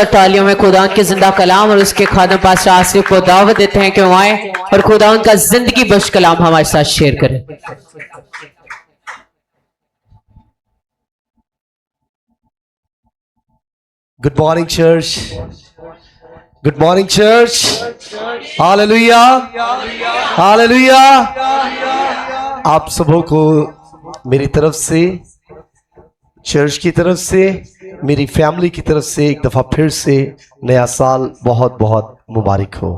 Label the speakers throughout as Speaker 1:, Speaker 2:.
Speaker 1: तालियों में खुदा के जिंदा कलाम और उसके खादम पास आसिफ को दावत देते हैं कि वो आए और खुदा उनका जिंदगी बख्श कलाम हमारे साथ शेयर करें।
Speaker 2: Good morning church, good morning church, hallelujah hallelujah. आप सबों को मेरी तरफ से, चर्च की तरफ से, मेरी फैमिली की तरफ से एक दफा फिर से नया साल बहुत बहुत मुबारक हो।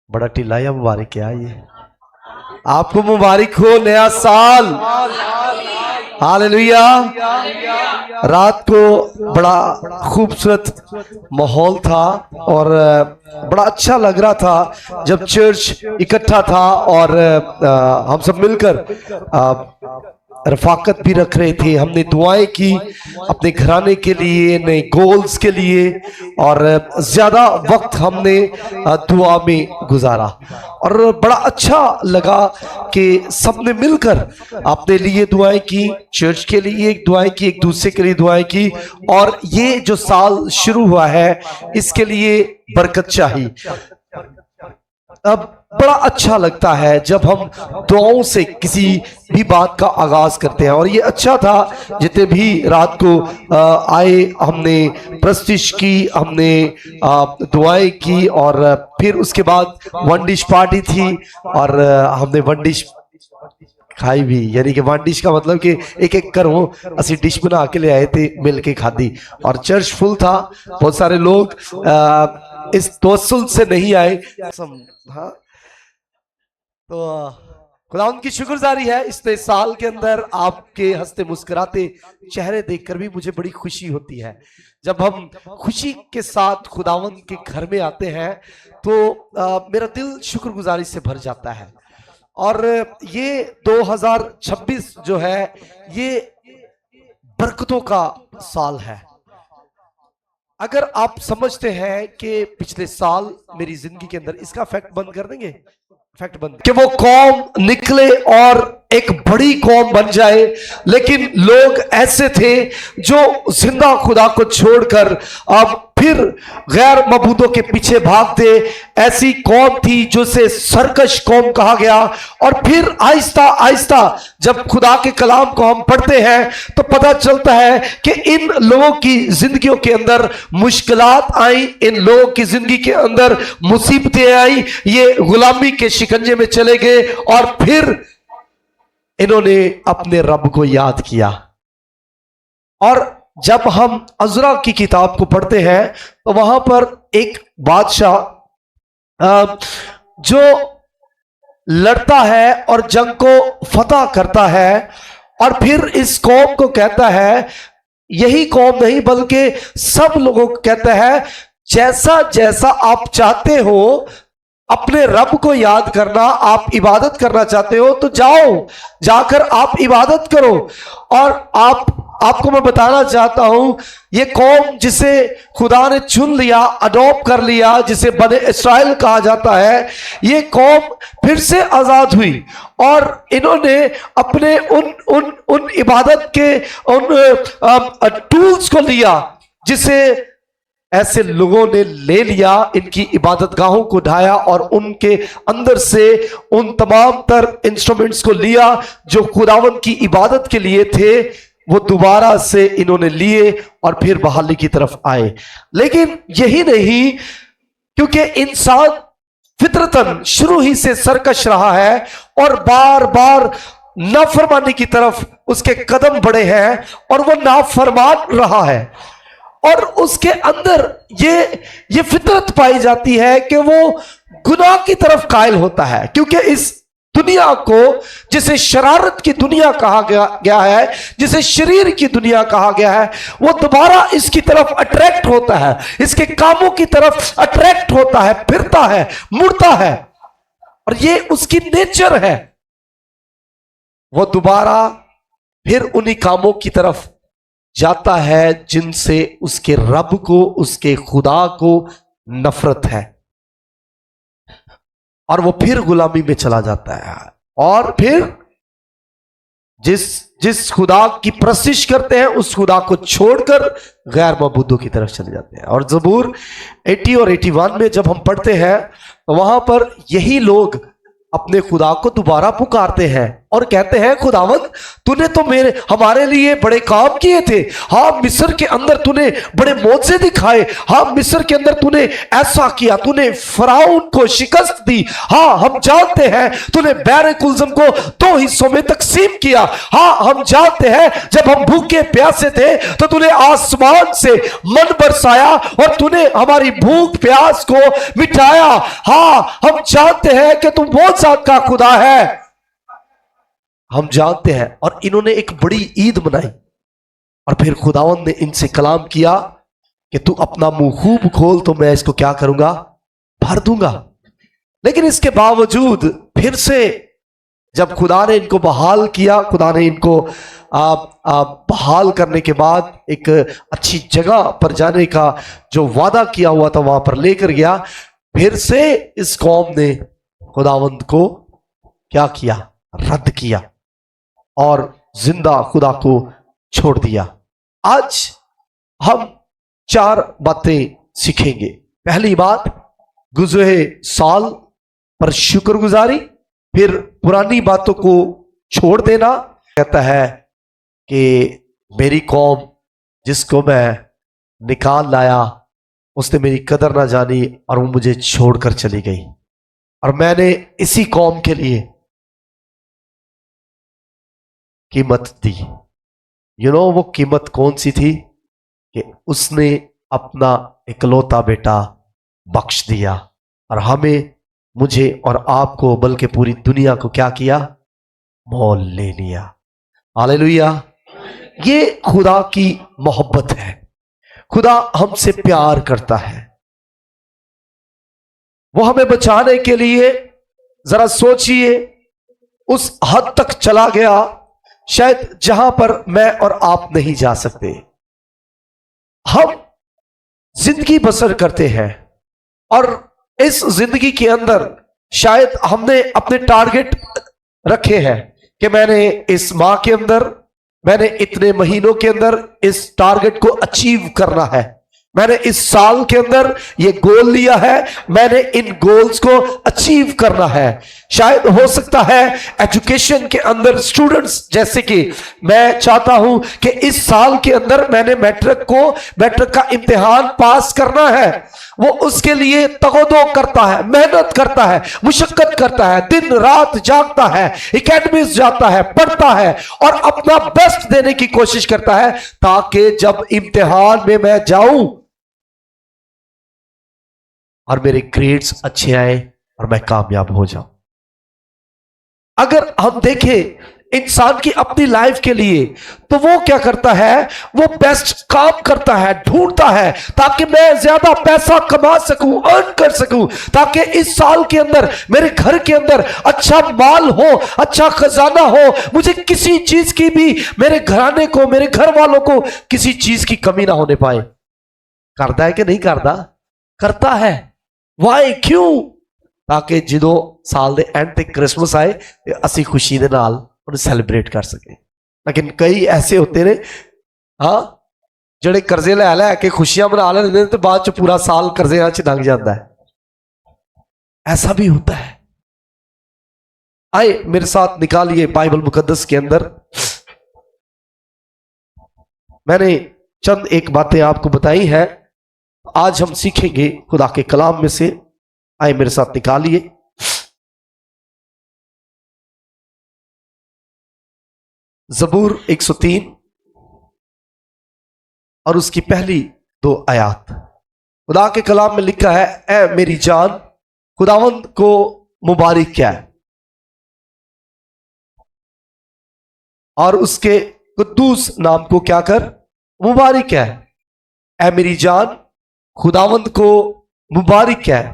Speaker 2: बड़ा टिल्लाया मुबारक है ये, आपको मुबारक हो नया साल, हालेलुया। रात को बड़ा खूबसूरत माहौल था और बड़ा अच्छा लग रहा था जब चर्च इकट्ठा था और हम सब मिलकर रफाकत भी रख रहे थे। हमने दुआएं की अपने घराने के लिए, नए गोल्स के लिए, और ज्यादा वक्त हमने दुआ में गुजारा और बड़ा अच्छा लगा कि सबने मिलकर अपने लिए दुआएं की, चर्च के लिए दुआएं की, एक दूसरे के लिए दुआएं की, और ये जो साल शुरू हुआ है इसके लिए बरकत चाहिए। अब बड़ा अच्छा लगता है जब हम दुआओं से किसी भी बात का आगाज करते हैं, और ये अच्छा था जितने भी रात को आए, हमने प्रस्तिश की, हमने दुआएं की, और फिर उसके बाद वन डिश पार्टी थी और हमने वन डिश खाई भी। यानी कि वन डिश का मतलब कि एक एक करो असि डिश बना के ले आए थे, मिल के खाधी, और चर्च फुल था। बहुत सारे लोग इस तवस्सुल से नहीं आए। हाँ, तो खुदा उनकी शुक्रगुजारी है इस नए साल के अंदर आपके हंसते मुस्कुराते चेहरे देखकर भी मुझे बड़ी खुशी होती है। जब हम खुशी के साथ खुदावंद के घर में आते हैं तो मेरा दिल शुक्रगुजारी से भर जाता है। और ये 2026 जो है ये बरकतों का साल है। अगर आप समझते हैं कि पिछले साल मेरी जिंदगी के अंदर, इसका फैक्ट बंद कर देंगे, फैक्ट बंद, कि वो कौम निकले और एक बड़ी कौम बन जाए, लेकिन लोग ऐसे थे जो जिंदा खुदा को छोड़कर अब फिर गैर मबूदों के पीछे भागते। ऐसी कौम थी जिसे सरकश कौम कहा गया। और फिर आहिस्ता आहिस्ता जब खुदा के कलाम को हम पढ़ते हैं तो पता चलता है कि इन लोगों की जिंदगियों के अंदर मुश्किलात आई, इन लोगों की जिंदगी के अंदर मुसीबतें आई, ये गुलामी के शिकंजे में चले गए, और फिर इन्होंने अपने रब को याद किया। और जब हम अज़रा की किताब को पढ़ते हैं तो वहां पर एक बादशाह जो लड़ता है और जंग को फतह करता है, और फिर इस कौम को कहता है, यही कौम नहीं बल्कि सब लोगों को कहता है, जैसा जैसा आप चाहते हो अपने रब को याद करना, आप इबादत करना चाहते हो तो जाओ, जाकर आप इबादत करो। और आपको मैं बताना चाहता हूं, ये कौम जिसे खुदा ने चुन लिया, अडॉप्ट कर लिया, जिसे बने इस्राएल कहा जाता है, ये कौम फिर से आजाद हुई और इन्होंने अपने उन इबादत के उन टूल्स को लिया जिसे ऐसे लोगों ने ले लिया, इनकी इबादत गाहों को ढाया और उनके अंदर से उन तमाम तर इंस्ट्रूमेंट्स को लिया जो खुदावंद की इबादत के लिए थे, वो दोबारा से इन्होंने लिए और फिर बहाली की तरफ आए। लेकिन यही नहीं, क्योंकि इंसान फितरतन शुरू ही से सरकश रहा है और बार बार नाफरमानी की तरफ उसके कदम बढ़े हैं और वो नाफरमान रहा है, और उसके अंदर ये फितरत पाई जाती है कि वो गुनाह की तरफ कायल होता है। क्योंकि इस दुनिया को, जिसे शरारत की दुनिया कहा गया है, जिसे शरीर की दुनिया कहा गया है, वो दोबारा इसकी तरफ अट्रैक्ट होता है, इसके कामों की तरफ अट्रैक्ट होता है, फिरता है, मुड़ता है, और ये उसकी नेचर है। वो दोबारा फिर उन्हीं कामों की तरफ जाता है जिनसे उसके रब को, उसके खुदा को नफरत है, और वो फिर गुलामी में चला जाता है। और फिर जिस खुदा की प्रशिश करते हैं उस खुदा को छोड़कर गैर मबूदों की तरफ चले जाते हैं। और ज़बूर 80 और 81 में जब हम पढ़ते हैं तो वहां पर यही लोग अपने खुदा को दोबारा पुकारते हैं और कहते हैं, खुदावंद तूने तो हमारे लिए बड़े काम किए थे। हाँ, मिस्र के अंदर तूने बड़े मौजे दिखाए। हाँ, मिस्र के अंदर तूने ऐसा किया, तूने फराउन को शिकस्त दी। हाँ, हम जानते हैं तूने बैर कुलज़म को 2 हिस्सों में तकसीम किया। हाँ, हम जानते हैं जब हम भूखे प्यासे थे तो तूने आसमान से मन बरसाया और तूने हमारी भूख प्यास को मिटाया। हाँ, हम जानते हैं कि तू बहुत का खुदा है, हम जानते हैं। और इन्होंने एक बड़ी ईद मनाई और फिर खुदावंद ने इनसे कलाम किया कि तू अपना मुंह खूब खोल तो मैं इसको क्या करूंगा, भर दूंगा। लेकिन इसके बावजूद फिर से जब खुदा ने इनको बहाल किया, खुदा ने इनको बहाल करने के बाद एक अच्छी जगह पर जाने का जो वादा किया हुआ था वहां पर लेकर गया, फिर से इस कौम ने खुदावंद को क्या किया, रद्द किया और जिंदा खुदा को छोड़ दिया। आज हम 4 बातें सीखेंगे। पहली बात, गुज़रे साल पर शुक्रगुजारी, फिर पुरानी बातों को छोड़ देना। कहता है कि मेरी कौम जिसको मैं निकाल लाया उसने मेरी कदर ना जानी और वो मुझे छोड़कर चली गई, और मैंने इसी कौम के लिए कीमत दी। वो कीमत कौन सी थी कि उसने अपना इकलौता बेटा बख्श दिया और हमें, मुझे और आपको, बल्कि पूरी दुनिया को क्या किया, मोल ले लिया। हालेलुया। ये खुदा की मोहब्बत है। खुदा हमसे प्यार करता है। वो हमें बचाने के लिए, जरा सोचिए, उस हद तक चला गया शायद जहां पर मैं और आप नहीं जा सकते। हम जिंदगी बसर करते हैं और इस जिंदगी के अंदर शायद हमने अपने टारगेट रखे हैं कि मैंने इस माह के अंदर, मैंने इतने महीनों के अंदर इस टारगेट को अचीव करना है, मैंने इस साल के अंदर ये गोल लिया है, मैंने इन गोल्स को अचीव करना है। शायद हो सकता है एजुकेशन के अंदर स्टूडेंट्स, जैसे कि मैं चाहता हूं कि इस साल के अंदर मैंने मैट्रिक का इम्तिहान पास करना है। वो उसके लिए तगोदो करता है, मेहनत करता है, मुशक्कत करता है, दिन रात जागता है, एकेडमीज जाता है, पढ़ता है और अपना बेस्ट देने की कोशिश करता है ताकि जब इम्तिहान में मैं जाऊं और मेरे ग्रेड्स अच्छे आए और मैं कामयाब हो जाऊं। अगर हम देखें इंसान की अपनी लाइफ के लिए, तो वो क्या करता है, वो बेस्ट काम करता है, ढूंढता है ताकि मैं ज्यादा पैसा कमा सकूं, अर्न कर सकूं, ताकि इस साल के अंदर मेरे घर के अंदर अच्छा माल हो, अच्छा खजाना हो, मुझे किसी चीज की भी, मेरे घराने को, मेरे घर वालों को किसी चीज की कमी ना होने पाए। करता है कि नहीं करता? करता है। वाई, क्यों? ताकि जो साल दे एंड तक क्रिसमस आए असी खुशी दे नाल उन्हें सैलीब्रेट कर सके। लेकिन कई ऐसे होते ने, हाँ, जड़े कर्जे लै के खुशियां मना लेते तो बाद च पूरा साल कर्जे च लंघ जाता है। ऐसा भी होता है। आए मेरे साथ निकालिए बाइबल मुकद्दस के अंदर, मैंने चंद एक बातें आपको बताई हैं, आज हम सीखेंगे खुदा के कलाम में से। आए मेरे साथ निकालिए ज़बूर 103 और उसकी पहली 2 आयत। खुदा के कलाम में लिखा है, ए मेरी जान खुदावंद को मुबारक क्या है और उसके कुद्दूस नाम को क्या कर, मुबारक है। ए मेरी जान खुदावंद को मुबारक क्या है,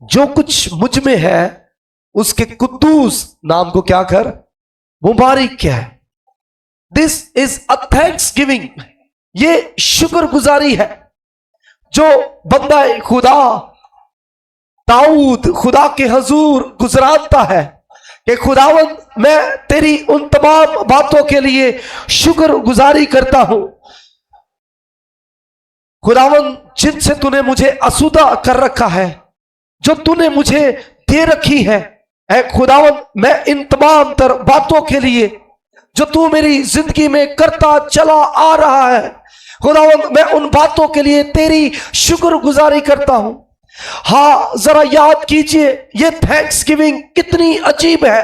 Speaker 2: जो कुछ मुझ में है उसके कुद्दूस नाम को क्या कर, मुबारक क्या है। This is a thanks giving, ये शुक्रगुजारी है जो बंदा खुदा दाऊद खुदा के हजूर गुजराता है कि खुदावन मैं तेरी उन तमाम बातों के लिए शुक्रगुजारी करता हूं खुदावन, जिनसे तूने मुझे आसूदा कर रखा है, जो तूने मुझे दे रखी है। ऐ खुदावन, मैं इन तमाम तर बातों के लिए जो तू मेरी जिंदगी में करता चला आ रहा है खुदावन, मैं उन बातों के लिए तेरी शुक्रगुजारी करता हूं। हाँ, जरा याद कीजिए ये थैंक्स गिविंग कितनी अजीब है।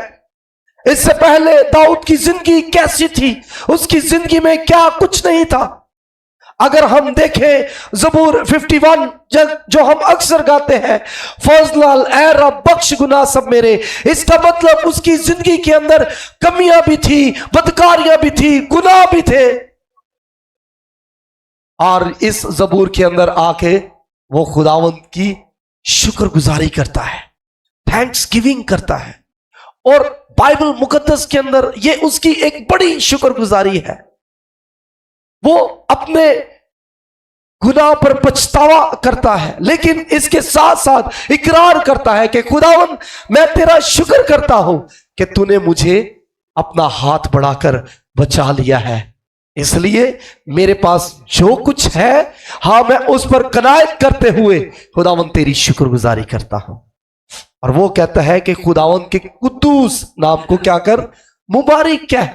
Speaker 2: इससे पहले दाऊद की जिंदगी कैसी थी, उसकी जिंदगी में क्या कुछ नहीं था। अगर हम देखें ज़बूर 51 जो हम अक्सर गाते हैं, फजलाल ए रब बख्श गुनाह सब मेरे, इसका मतलब उसकी जिंदगी के अंदर कमियां भी थी, बदकारियां भी थी, गुनाह भी थे। और इस ज़बूर के अंदर आके वो खुदावंद की शुक्रगुजारी करता है, थैंक्स गिविंग करता है। और बाइबल मुकद्दस के अंदर ये उसकी एक बड़ी शुक्रगुजारी है। वो अपने गुनाह पर पछतावा करता है, लेकिन इसके साथ साथ इकरार करता है कि खुदावन, मैं तेरा शुक्र करता हूं कि तूने मुझे अपना हाथ बढ़ाकर बचा लिया है, इसलिए मेरे पास जो कुछ है, हाँ, मैं उस पर कनायत करते हुए खुदावन तेरी शुक्रगुजारी करता हूं। और वो कहता है कि खुदावन के कुद्दूस नाम को क्या कर, मुबारक कह।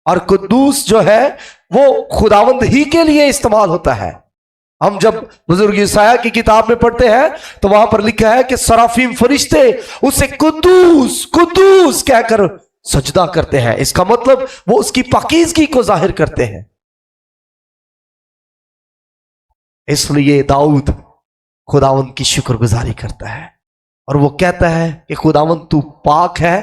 Speaker 2: और कुद्दूस जो है वो खुदावंद ही के लिए इस्तेमाल होता है। हम जब बुजुर्ग यशायाह की किताब में पढ़ते हैं तो वहां पर लिखा है कि सराफीम फरिश्ते उसे कुद्दूस कुद्दूस कहकर सजदा करते हैं। इसका मतलब वो उसकी पाकीज़गी को जाहिर करते हैं। इसलिए दाऊद खुदावंद की शुक्रगुजारी करता है और वो कहता है कि खुदावंद तू पाक है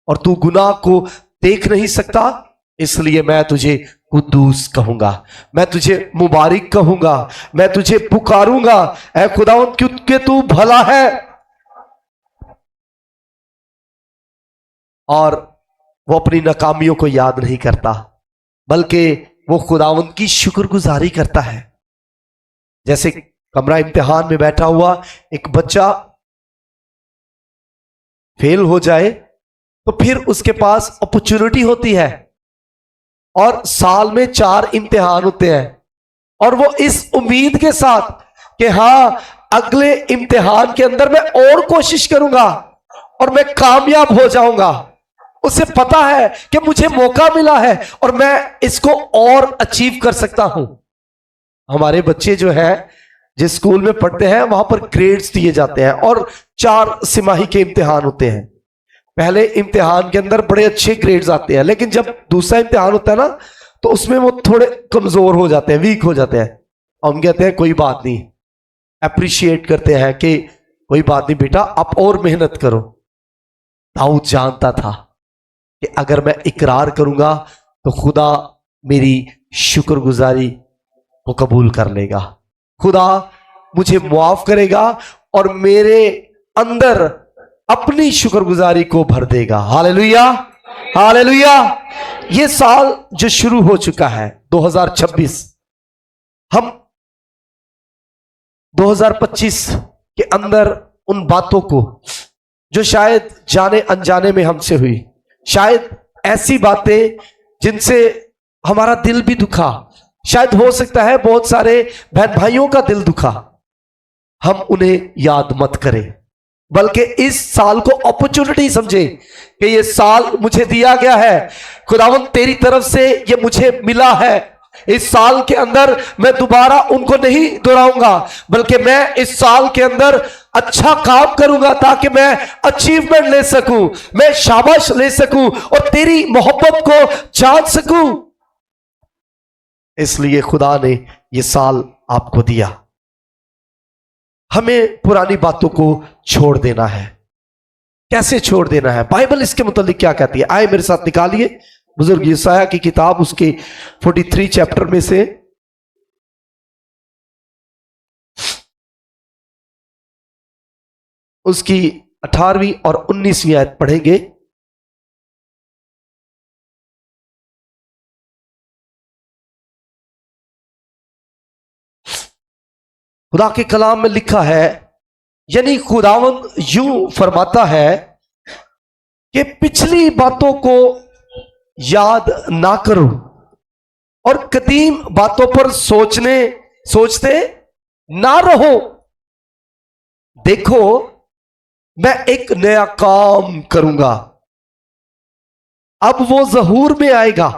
Speaker 2: और तू गुनाह को देख नहीं सकता, इसलिए मैं तुझे कुद्दूस कहूंगा, मैं तुझे मुबारक कहूंगा, मैं तुझे पुकारूंगा, ऐ खुदावंद क्योंकि तू भला है। और वो अपनी नाकामियों को याद नहीं करता, बल्कि वो खुदावंद की शुक्रगुजारी करता है। जैसे कमरा इम्तिहान में बैठा हुआ एक बच्चा फेल हो जाए तो फिर उसके पास अपॉर्चुनिटी होती है और साल में 4 इम्तिहान होते हैं और वो इस उम्मीद के साथ कि हाँ, अगले इम्तिहान के अंदर मैं और कोशिश करूंगा और मैं कामयाब हो जाऊंगा। उसे पता है कि मुझे मौका मिला है और मैं इसको और अचीव कर सकता हूं। हमारे बच्चे जो है जिस स्कूल में पढ़ते हैं वहां पर ग्रेड्स दिए जाते हैं और 4 तिमाही के इम्तिहान होते हैं। पहले इम्तिहान के अंदर बड़े अच्छे ग्रेड्स आते हैं, लेकिन जब दूसरा इम्तिहान होता है ना तो उसमें वो थोड़े कमजोर हो जाते हैं, वीक हो जाते हैं। हम कहते हैं कोई बात नहीं, अप्रिशिएट करते हैं कि कोई बात नहीं बेटा, आप और मेहनत करो। दाऊद जानता था कि अगर मैं इकरार करूंगा तो खुदा मेरी शुक्रगुजारी को कबूल कर लेगा, खुदा मुझे मुआफ करेगा और मेरे अंदर अपनी शुक्रगुजारी को भर देगा। Hallelujah, hallelujah. ये साल जो शुरू हो चुका है 2026, हम 2025 के अंदर उन बातों को जो शायद जाने अनजाने में हमसे हुई, शायद ऐसी बातें जिनसे हमारा दिल भी दुखा, शायद हो सकता है बहुत सारे बहन भाइयों का दिल दुखा, हम उन्हें याद मत करें, बल्कि इस साल को अपॉर्चुनिटी समझे कि ये साल मुझे दिया गया है, खुदावंद तेरी तरफ से ये मुझे मिला है। इस साल के अंदर मैं दोबारा उनको नहीं दोहराऊंगा, बल्कि मैं इस साल के अंदर अच्छा काम करूंगा ताकि मैं अचीवमेंट ले सकूं, मैं शाबाश ले सकूं और तेरी मोहब्बत को जान सकूं। इसलिए खुदा ने ये साल आपको दिया। हमें पुरानी बातों को छोड़ देना है। कैसे छोड़ देना है? बाइबल इसके मुतालिक क्या कहती है? आए मेरे साथ निकालिए बुजुर्ग यशायाह की किताब, उसके 43 चैप्टर में से उसकी 18वीं और 19वीं आयत पढ़ेंगे। खुदा के कलाम में लिखा है, यानी खुदावंद यूं फरमाता है कि पिछली बातों को याद ना करो और कदीम बातों पर सोचते ना रहो। देखो, मैं एक नया काम करूंगा, अब वो ज़हूर में आएगा,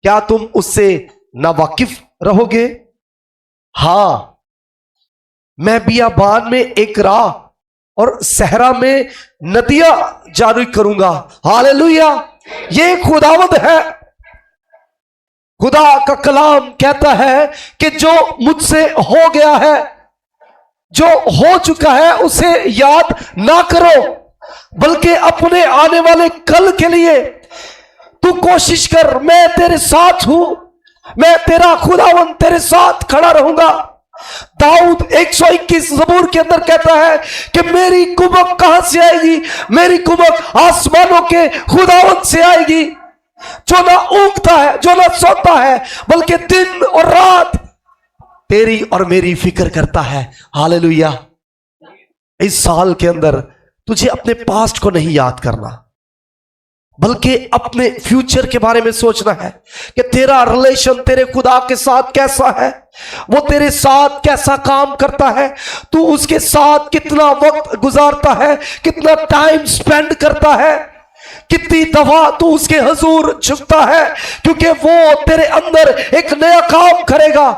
Speaker 2: क्या तुम उससे नावाकिफ रहोगे? हां, मैं बियाबान में एक राह और सहरा में नदियां जारी करूंगा। हालेलुया! ये खुदावंद है। खुदा का कलाम कहता है कि जो मुझसे हो गया है, जो हो चुका है, उसे याद ना करो, बल्कि अपने आने वाले कल के लिए तू कोशिश कर। मैं तेरे साथ हूं, मैं तेरा खुदावंद तेरे साथ खड़ा रहूंगा। दाऊद 121 ज़बूर के अंदर कहता है कि मेरी कुमक कहां से आएगी? मेरी कुमक आसमानों के खुदावंद से आएगी, जो ना ऊँघता है, जो ना सोता है, बल्कि दिन और रात तेरी और मेरी फिक्र करता है। हालेलुया! इस साल के अंदर तुझे अपने पास्ट को नहीं याद करना, बल्कि अपने फ्यूचर के बारे में सोचना है कि तेरा रिलेशन तेरे खुदा के साथ कैसा है, वो तेरे साथ कैसा काम करता है, तू उसके साथ कितना वक्त गुजारता है, कितना टाइम स्पेंड करता है, कितनी दफा तू उसके हुजूर झुकता है, क्योंकि वो तेरे अंदर एक नया काम करेगा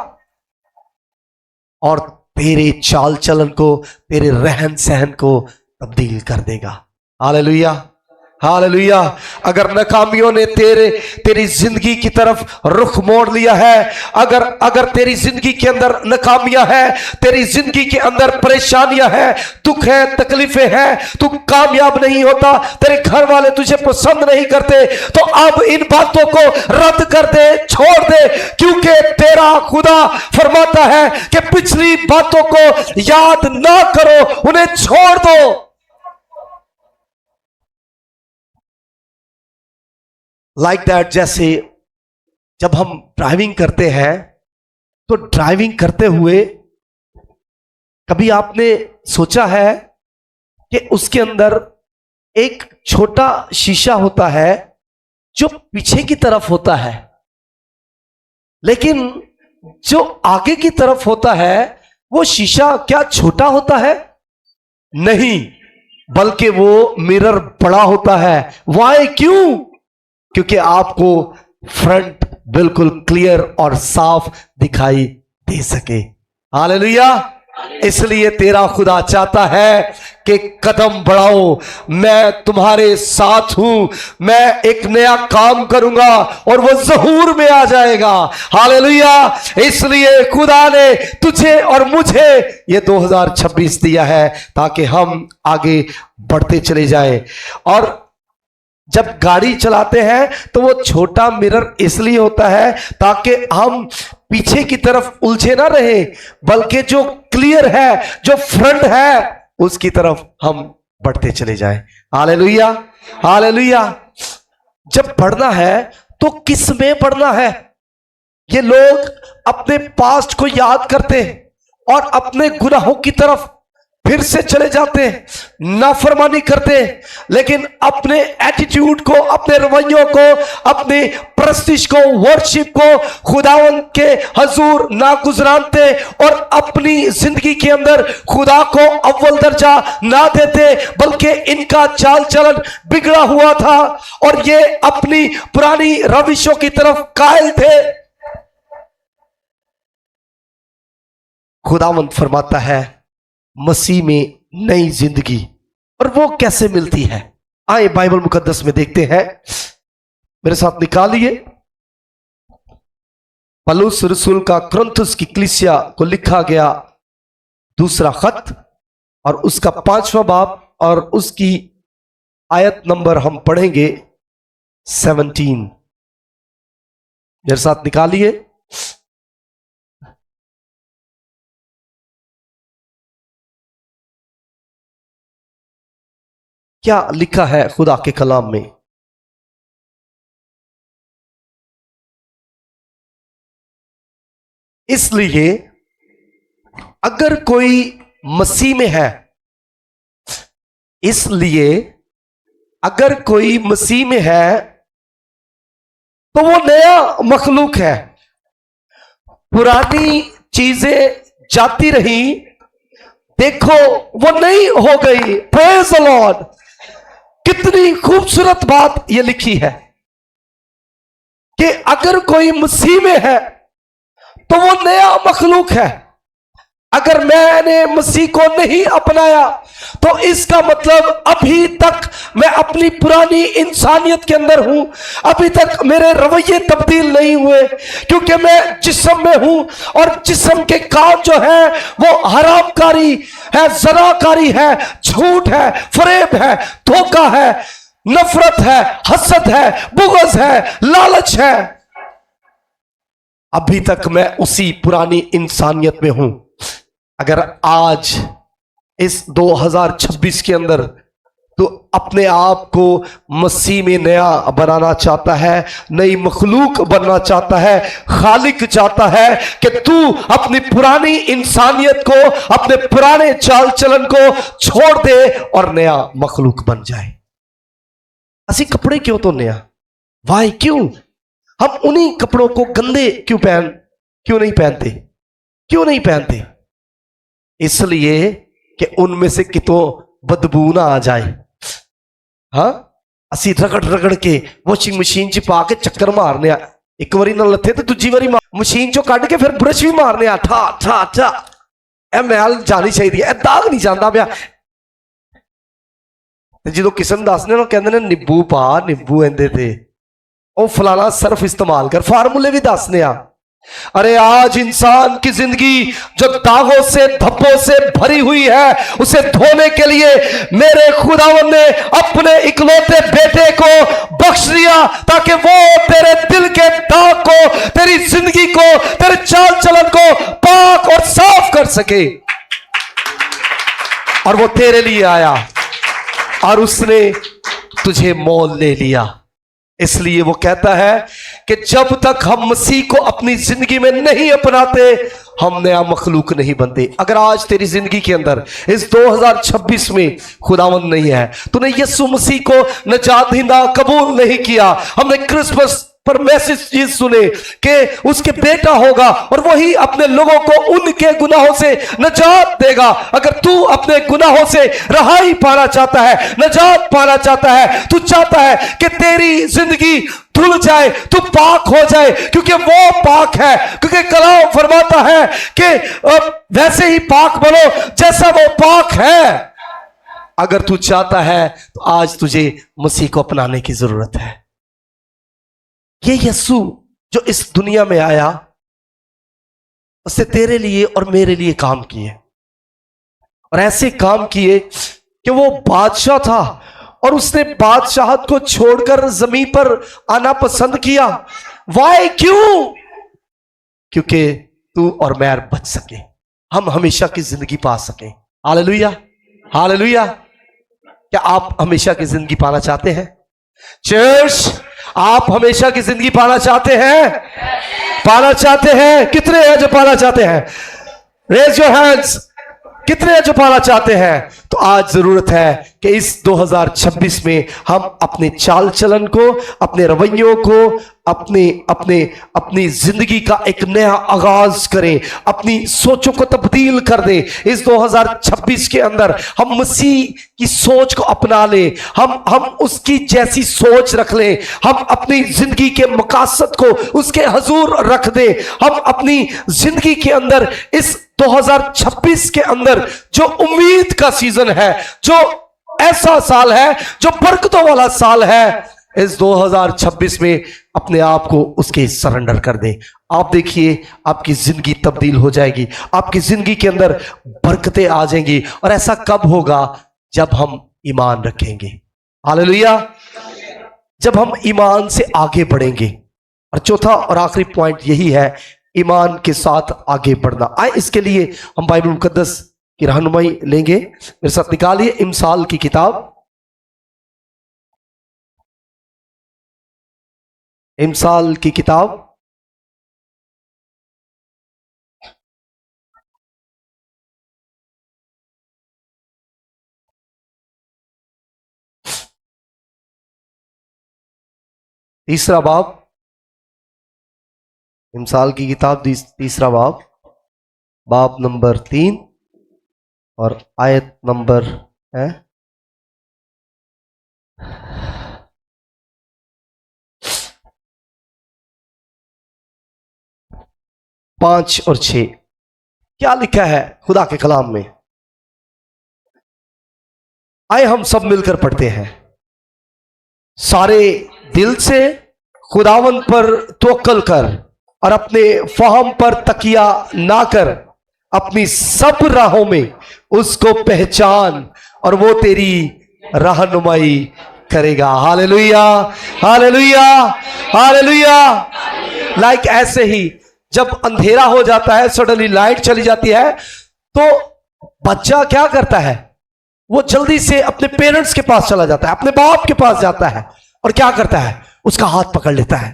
Speaker 2: और तेरे चाल चलन को, तेरे रहन सहन को तब्दील कर देगा। हालेलुया! हालेलुया! अगर नाकामियों ने तेरी जिंदगी की तरफ रुख मोड़ लिया है, अगर तेरी जिंदगी के अंदर नाकामियां है, तेरी जिंदगी के अंदर परेशानियां हैं, दुख है, तकलीफें हैं, तू कामयाब नहीं होता, तेरे घर वाले तुझे पसंद नहीं करते, तो अब इन बातों को रद्द कर दे, छोड़ दे, क्योंकि तेरा खुदा फरमाता है कि पिछली बातों को याद ना करो, उन्हें छोड़ दो। लाइक दैट, जैसे जब हम ड्राइविंग करते हैं तो ड्राइविंग करते हुए कभी आपने सोचा है कि उसके अंदर एक छोटा शीशा होता है जो पीछे की तरफ होता है, लेकिन जो आगे की तरफ होता है वो शीशा क्या छोटा होता है? नहीं, बल्कि वो मिरर बड़ा होता है। वाई? क्यों? क्योंकि आपको फ्रंट बिल्कुल क्लियर और साफ दिखाई दे सके। हालेलुया! इसलिए तेरा खुदा चाहता है कि कदम बढ़ाओ, मैं तुम्हारे साथ हूं, मैं एक नया काम करूंगा और वो ज़हूर में आ जाएगा। हालेलुया! इसलिए खुदा ने तुझे और मुझे ये 2026 दिया है ताकि हम आगे बढ़ते चले जाएं। और जब गाड़ी चलाते हैं तो वो छोटा मिरर इसलिए होता है ताकि हम पीछे की तरफ उलझे ना रहे, बल्कि जो क्लियर है, जो फ्रंट है, उसकी तरफ हम बढ़ते चले जाएं। हालेलुया! हालेलुया! जब बढ़ना है तो किस में बढ़ना है? ये लोग अपने पास्ट को याद करते हैं और अपने गुनाहों की तरफ फिर से चले जाते हैं, नाफरमानी करते हैं, लेकिन अपने एटीट्यूड को, अपने रवैयों को, अपने प्रस्तिश को, वर्शिप को खुदावंद के हजूर ना गुजरानते और अपनी जिंदगी के अंदर खुदा को अव्वल दर्जा ना देते, बल्कि इनका चाल चलन बिगड़ा हुआ था और ये अपनी पुरानी रविशों की तरफ कायल थे। खुदावंद फरमाता है मसीह में नई जिंदगी, और वो कैसे मिलती है? आए बाइबल मुकद्दस में देखते हैं, मेरे साथ निकालिए पौलुस रसूल का कुरिन्थुस की कलीसिया को लिखा गया दूसरा खत और उसका 5वां बाब और उसकी आयत नंबर हम पढ़ेंगे 17। मेरे साथ निकालिए। क्या लिखा है खुदा के कलाम में? इसलिए अगर कोई मसीह में है, इसलिए अगर कोई मसीह में है तो वो नया मखलूक है, पुरानी चीजें जाती रही, देखो वो नई हो गई। Praise the Lord. कितनी खूबसूरत बात ये लिखी है कि अगर कोई मसीह में है तो वो नया मखलूक है। अगर मैंने मसीह को नहीं अपनाया तो इसका मतलब अभी तक मैं अपनी पुरानी इंसानियत के अंदर हूं, अभी तक मेरे रवैये तब्दील नहीं हुए, क्योंकि मैं जिस्म में हूं और जिस्म के काम जो है वो हरामकारी है, ज़नाकारी है, झूठ है, फरेब है, धोखा है, नफरत है, हसद है, बुग़्ज़ है, लालच है। अभी तक मैं उसी पुरानी इंसानियत में हूं। अगर आज इस 2026 के अंदर तो अपने आप को मसीह में नया बनाना चाहता है, नई मखलूक बनना चाहता है, खालिक चाहता है कि तू अपनी पुरानी इंसानियत को, अपने पुराने चाल चलन को छोड़ दे और नया मखलूक बन जाए। असी कपड़े क्यों तो नया, वाई क्यों हम उन्हीं कपड़ों को गंदे क्यों नहीं पहनते? इसलिए कि उनमें से कितों बदबू ना आ जाए। हाँ, असी रगड़ रगड़ के वॉशिंग मशीन च पा के चक्कर मारने, एक बारी ना लथे तो दूजी बारी मशीन चो कढ़ के फिर ब्रश भी मारने, ठा ठा ठा। ए मैल जानी चाहिए, ए दाग नहीं जाता पाया। जो किस्म दसने ना कहते ने नींबू पा, नींबू एंदे थे, ओ फलाना सर्फ इस्तेमाल कर, फार्मूले भी दसने आ। अरे आज इंसान की जिंदगी जो दागों से, धब्बों से भरी हुई है, उसे धोने के लिए मेरे खुदावन ने अपने इकलौते बेटे को बख्श दिया, ताकि वो तेरे दिल के दाग को, तेरी जिंदगी को, तेरे चाल चलन को पाक और साफ कर सके। और वो तेरे लिए आया और उसने तुझे मोल ले लिया। इसलिए वो कहता है कि जब तक हम मसीह को अपनी जिंदगी में नहीं अपनाते, हम नया मखलूक नहीं बनते। अगर आज तेरी जिंदगी के अंदर इस 2026 में खुदावंद नहीं है, तूने यीशु मसीह को निजात दहिंदा कबूल नहीं किया, हमने क्रिसमस पर मैसेज ये सुने कि उसके बेटा होगा और वही अपने लोगों को उनके गुनाहों से निजात देगा। अगर तू अपने गुनाहों से रहाई पाना चाहता है, निजात पाना चाहता है, तू चाहता है कि तेरी जिंदगी धुल जाए, तू पाक हो जाए, क्योंकि वो पाक है, क्योंकि कलाम फरमाता है कि वैसे ही पाक बनो जैसा वो पाक है। अगर तू चाहता है तो आज तुझे मसीह को अपनाने की जरूरत है। ये यीशु जो इस दुनिया में आया, उसने तेरे लिए और मेरे लिए काम किए, और ऐसे काम किए कि वो बादशाह था और उसने बादशाहत को छोड़कर जमीन पर आना पसंद किया। वाई क्यों? क्योंकि तू और मैं बच सके, हम हमेशा की जिंदगी पा सके। Hallelujah, hallelujah. क्या आप हमेशा की जिंदगी पाना चाहते हैं? चर्च, आप हमेशा की जिंदगी पाना चाहते हैं? पाना चाहते हैं? कितने हैं जो पाना चाहते हैं? Raise your hands. कितने हैं जो पाना चाहते हैं? तो आज जरूरत है कि इस 2026 में हम अपने चाल चलन को, अपने रवैयों को, अपनी जिंदगी का एक नया आगाज करें, अपनी सोचों को तब्दील कर दें। इस 2026 के अंदर हम मसीह की सोच को अपना लें, हम उसकी जैसी सोच रख लें, हम अपनी जिंदगी के मकासद को उसके हजूर रख दें। हम अपनी जिंदगी के अंदर इस 2026 के अंदर जो उम्मीद का सीजन है, जो ऐसा साल है जो बरकतों वाला साल है, इस 2026 में अपने आप को उसके सरेंडर कर दें। आप देखिए, आपकी जिंदगी तब्दील हो जाएगी, आपकी जिंदगी के अंदर बरकतें आ जाएंगी। और ऐसा कब होगा? जब हम ईमान रखेंगे। हालेलुया। जब हम ईमान से आगे बढ़ेंगे। और चौथा और आखिरी पॉइंट यही है, ईमान के साथ आगे बढ़ना। आए इसके लिए हम बाइबल मुकद्दस की रहनुमाई लेंगे। मेरे साथ निकालिए इमसाल की किताब, इमसाल की किताब तीसरा बाब, इमसाल की किताब तीसरा बाब नंबर 3 और आयत नंबर है 5 और 6। क्या लिखा है खुदा के कलाम में? आए हम सब मिलकर पढ़ते हैं। सारे दिल से खुदावन पर तवक्कल कर और अपने फहम पर तकिया ना कर, अपनी सब राहों में उसको पहचान और वो तेरी रहनुमाई करेगा। Hallelujah, hallelujah, hallelujah. लाइक ऐसे ही जब अंधेरा हो जाता है, सडनली लाइट चली जाती है, तो बच्चा क्या करता है? वो जल्दी से अपने पेरेंट्स के पास चला जाता है, अपने बाप के पास जाता है और क्या करता है? उसका हाथ पकड़ लेता है।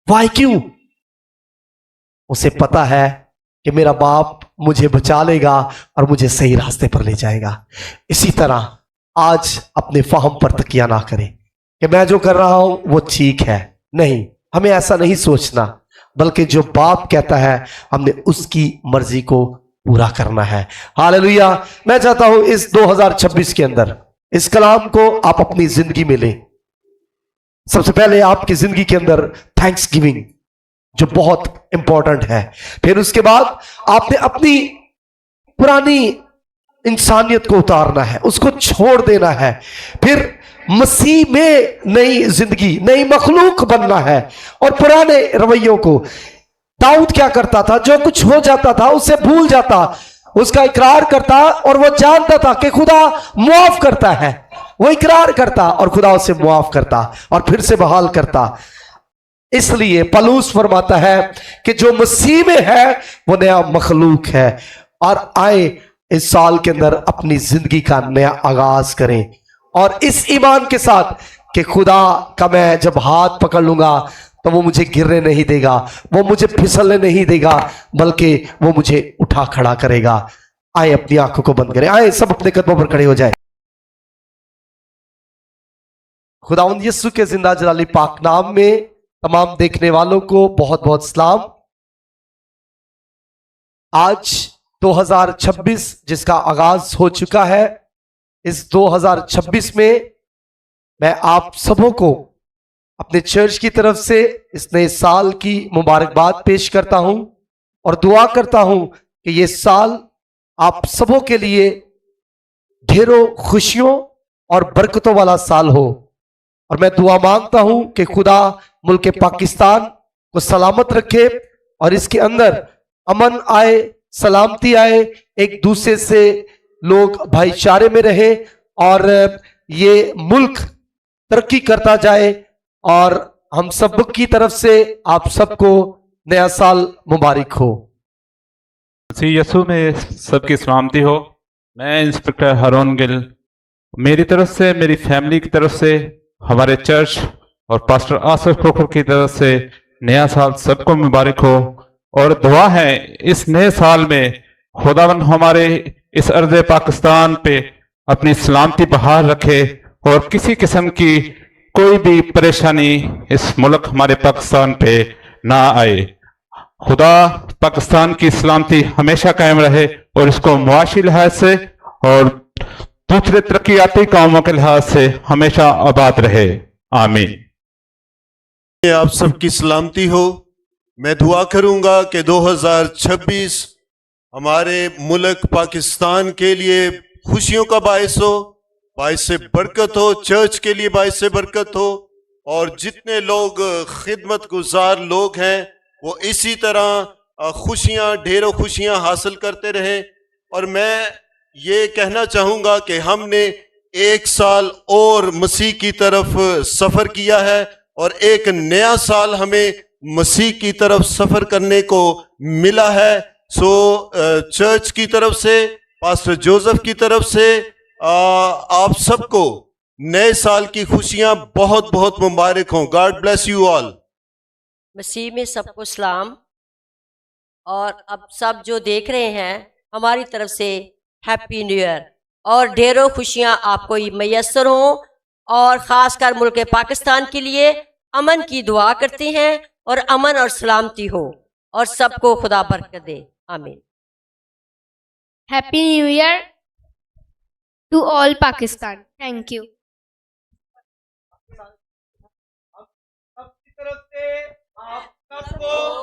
Speaker 2: वाई? क्यों? उसे पता है कि मेरा बाप मुझे बचा लेगा और मुझे सही रास्ते पर ले जाएगा। इसी तरह आज अपने फहम पर तकिया ना करें कि मैं जो कर रहा हूं वो ठीक है। नहीं, हमें ऐसा नहीं सोचना, बल्कि जो बाप कहता है हमने उसकी मर्जी को पूरा करना है। हालेलुया। मैं चाहता हूं इस 2026 के अंदर इस कलाम को आप अपनी जिंदगी में लें। सबसे पहले आपकी जिंदगी के अंदर थैंक्स गिविंग, जो बहुत इंपॉर्टेंट है। फिर उसके बाद आपने अपनी पुरानी इंसानियत को उतारना है, उसको छोड़ देना है। फिर मसीह में नई जिंदगी, नई मखलूक बनना है और पुराने रवैयों को। दाऊद क्या करता था? जो कुछ हो जाता था उसे भूल जाता, उसका इकरार करता और वो जानता था कि खुदा मुआफ करता है। वो इकरार करता और खुदा उसे मुआफ करता और फिर से बहाल करता। इसलिए पलूस फरमाता है कि जो मसीह में है वो नया मखलूक है। और आए इस साल के अंदर अपनी जिंदगी का नया आगाज करें और इस ईमान के साथ कि खुदा का मैं जब हाथ पकड़ लूंगा तो वो मुझे गिरने नहीं देगा, वो मुझे फिसलने नहीं देगा, बल्कि वो मुझे उठा खड़ा करेगा। आए अपनी आंखों को बंद करें, आए सब अपने कदमों पर खड़े हो जाए। खुदावंद यीशु के जिंदा जलाली पाक नाम में तमाम देखने वालों को बहुत बहुत सलाम। आज 2026 जिसका आगाज हो चुका है, इस 2026 में मैं आप सबों को अपने चर्च की तरफ से इस नए साल की मुबारकबाद पेश करता हूं और दुआ करता हूं कि ये साल आप सबों के लिए ढेरों खुशियों और बरकतों वाला साल हो। और मैं दुआ मांगता हूं कि खुदा मुल्क पाकिस्तान को सलामत रखे और इसके अंदर अमन आए, सलामती आए, एक दूसरे से लोग भाईचारे में रहे और ये मुल्क तरक्की करता जाए। और हम सब की तरफ से आप सबको नया साल मुबारक हो।
Speaker 3: मसीह यीशु में सबकी सलामती हो। मैं इंस्पेक्टर हारून गिल, मेरी तरफ से, मेरी फैमिली की तरफ से, हमारे चर्च और पास्टर आसिफ खोखर की तरफ से नया साल सबको मुबारक हो। और दुआ है इस नए साल में खुदावंद हमारे इस अर्ज़ पाकिस्तान पे अपनी सलामती बहाल रखे और किसी किस्म की कोई भी परेशानी इस मुल्क हमारे पाकिस्तान पे ना आए। खुदा पाकिस्तान की सलामती हमेशा कायम रहे और इसको मुआशी लिहाज से और दूसरे तरक्याती कामों के लिहाज से हमेशा आबाद रहे। आमीन।
Speaker 4: आप सबकी सलामती हो। मैं दुआ करूंगा कि 2026 हमारे मुल्क पाकिस्तान के लिए खुशियों का बायस हो, बायस से बरकत हो, चर्च के लिए बायस से बरकत हो और जितने लोग खिदमत गुजार लोग हैं वो इसी तरह खुशियां, ढेरों खुशियां हासिल करते रहें। और मैं ये कहना चाहूँगा कि हमने एक साल और मसीह की तरफ सफ़र किया है और एक नया साल हमें मसीह की तरफ सफ़र करने को मिला है। सो चर्च की तरफ से, पास्टर जोसेफ की तरफ से आप सबको नए साल की खुशियां बहुत बहुत मुबारक हों। God bless you all.
Speaker 5: मसीह में सबको सलाम। और अब सब जो देख रहे हैं हमारी तरफ से हैप्पी न्यू ईयर और ढेरों खुशियां आपको मैसर हों। और ख़ासकर मुल्क पाकिस्तान के लिए अमन की दुआ करते हैं और अमन और सलामती हो और सबको खुदा बरकत दे। आमीन।
Speaker 6: Happy New Year to all Pakistan. Thank you.
Speaker 2: सबकी तरफ से आप सबको